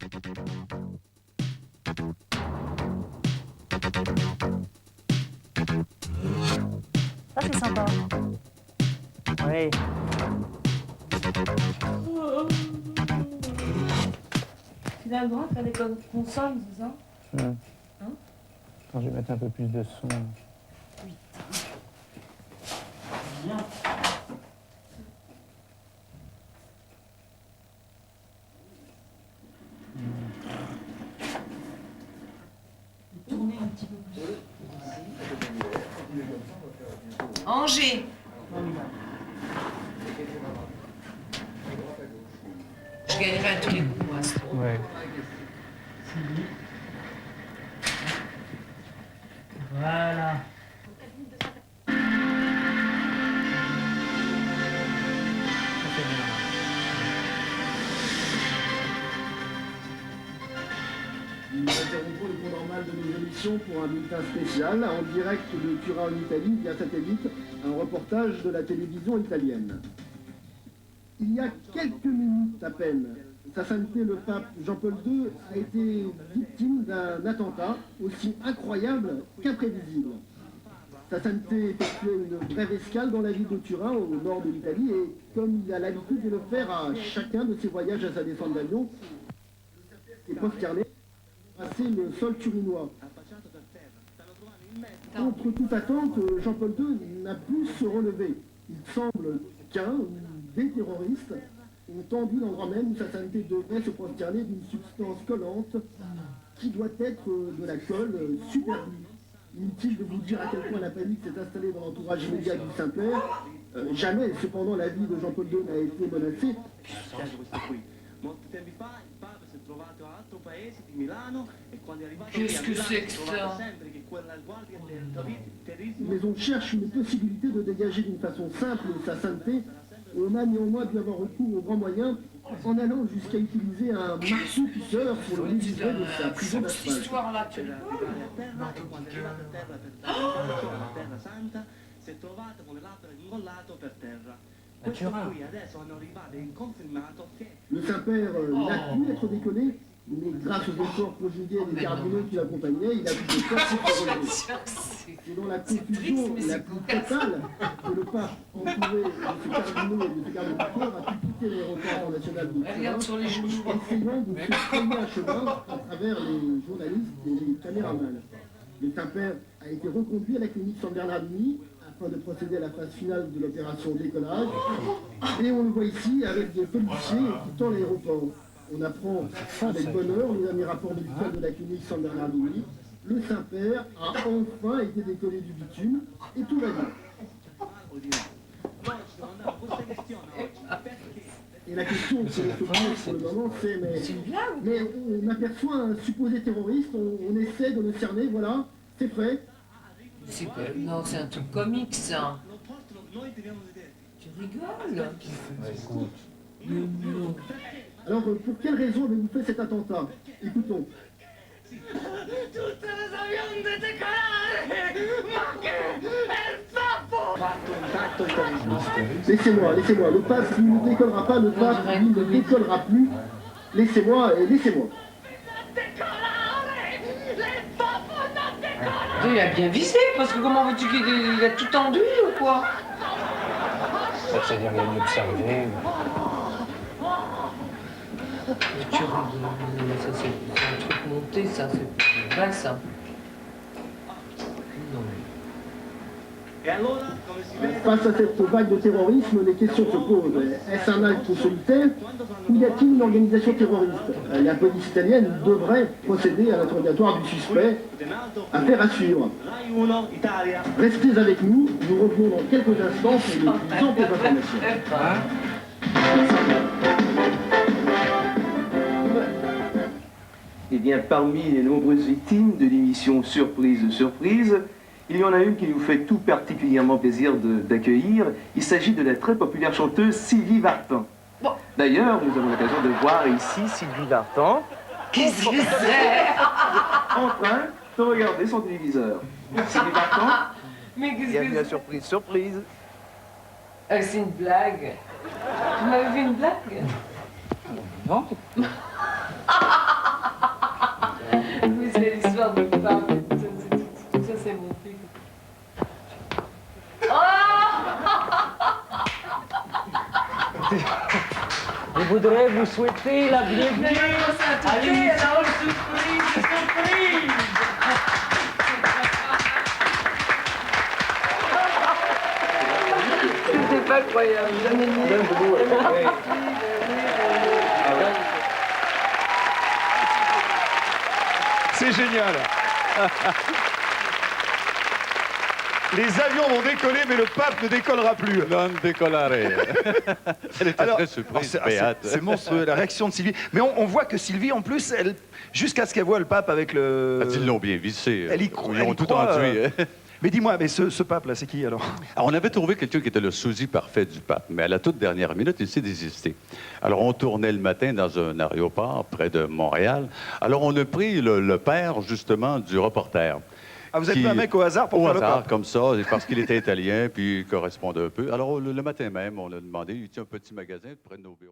Ça, c'est sympa. Oui. Tu as le droit de faire des consonnes, c'est ça? Hein? Quand je vais mettre un peu plus de son. Bien. Tournez un petit peu plus. Angers. Je gagnerai à tous les coups, moi, ce tour. Ouais. Voilà. Nous interrompons le cours normal de nos émissions pour un bulletin spécial en direct de Turin en Italie via satellite, un reportage de la télévision italienne. Il y a quelques minutes à peine, Sa Sainteté le pape Jean-Paul II a été victime d'un attentat aussi incroyable qu'imprévisible. Sa Sainteté effectuait une brève escale dans la ville de Turin, au nord de l'Italie, et comme il a l'habitude de le faire à chacun de ses voyages à sa descente d'avion, il s'est prosterné, passé le sol turinois. Contre toute attente, Jean-Paul II n'a pu se relever. Il semble qu'un ou des terroristes ont tendu l'endroit même où Sa Sainteté devait se prosterner d'une substance collante qui doit être de la colle superbie. Inutile de vous dire à quel point la panique s'est installée dans l'entourage immédiat du Saint-Père. Jamais, cependant, la vie de Jean-Paul II n'a été menacée. Qu'est-ce que c'est que ça? Mais on cherche une possibilité de dégager d'une façon simple Sa Sainteté. On a néanmoins dû avoir recours aux grands moyens en allant jusqu'à utiliser un marteau pisseur pour le délivrer de sa prison Cette d'asphalte. histoire-là, tu rigoles? Le Saint-Père n'a pu être décollé, mais grâce aux efforts conjugués des cardinaux qui l'accompagnaient, il a pu se faire se relever. C'est dans la confusion la plus totale que le pape, entouré de ses cardinaux et de ses gardes du corps, a pu quitter l'aéroport international de Turin, Regarde sur les genoux. essayant de se frayer un chemin à travers les journalistes et les caméramans. Le Saint-Père a été reconduit à la clinique San Bernardini afin de procéder à la phase finale de l'opération décollage. Et on le voit ici avec des policiers quittant l'aéroport. On apprend avec bonheur le dernier rapport médical de la clinique San Bernardini. Le Saint-Père a enfin été décollé du bitume et tout va bien. Et la question qui se pose pour le moment, c'est mais on aperçoit un supposé terroriste, on essaie de le cerner, voilà, c'est prêt. C'est quoi? Non, c'est un truc comique, ça. Tu rigoles? Non. Alors, pour quelle raison avez-vous fait cet attentat? Écoutons. Laissez-moi, le pape ne décollera pas, le pape ne décollera plus. Laissez-moi. Il a bien visé, parce que comment veux-tu qu'il a tout tendu ou quoi? C'est-à-dire qu'il a mieux observé. Tu rigoles, ça c'est un truc monté, ça, c'est vrai ça. Non. Face à cette vague de terrorisme, les questions se posent. Est-ce un acte solitaire ou y a-t-il une organisation terroriste? La police italienne devrait procéder à l'interrogatoire du suspect. Affaire à suivre. Restez avec nous, nous revenons dans quelques instants pour les plus amples informations. Eh bien, parmi les nombreuses victimes de l'émission Surprise, Surprise, il y en a une qui nous fait tout particulièrement plaisir d'accueillir. Il s'agit de la très populaire chanteuse Sylvie Vartan. Bon. D'ailleurs, nous avons l'occasion de voir ici Sylvie Vartan Qu'est-ce que c'est? en train de regarder son téléviseur. Sylvie Vartan, Mais qu'est-ce bienvenue que à Surprise, Surprise. c'est une blague. Tu m'avais fait une blague? Non. Je voudrais vous souhaiter la bienvenue à l'émission surprise. C'était pas croyable, jamais C'est génial. Les avions vont décoller, mais le pape ne décollera plus. Non décollare. Elle était Alors, très surprise, c'est Béate. c'est monstrueux, la réaction de Sylvie. Mais on voit que Sylvie, en plus, elle, jusqu'à ce qu'elle voit le pape avec le... Ils l'ont bien vissé. Elle y croit. Ils ont tout enduit. Mais dis-moi, mais ce pape-là, c'est qui alors? Alors, on avait trouvé quelqu'un qui était le sosie parfait du pape, mais à la toute dernière minute, il s'est désisté. Alors, on tournait le matin dans un aéroport près de Montréal. Alors, on a pris le père, justement, du reporter. Ah, vous êtes pris un mec au hasard pour au faire le hasard, pape? comme ça, parce qu'il était italien, puis il correspondait un peu. Alors, le matin même, on a demandé, il tient un petit magasin près de nos bureaux.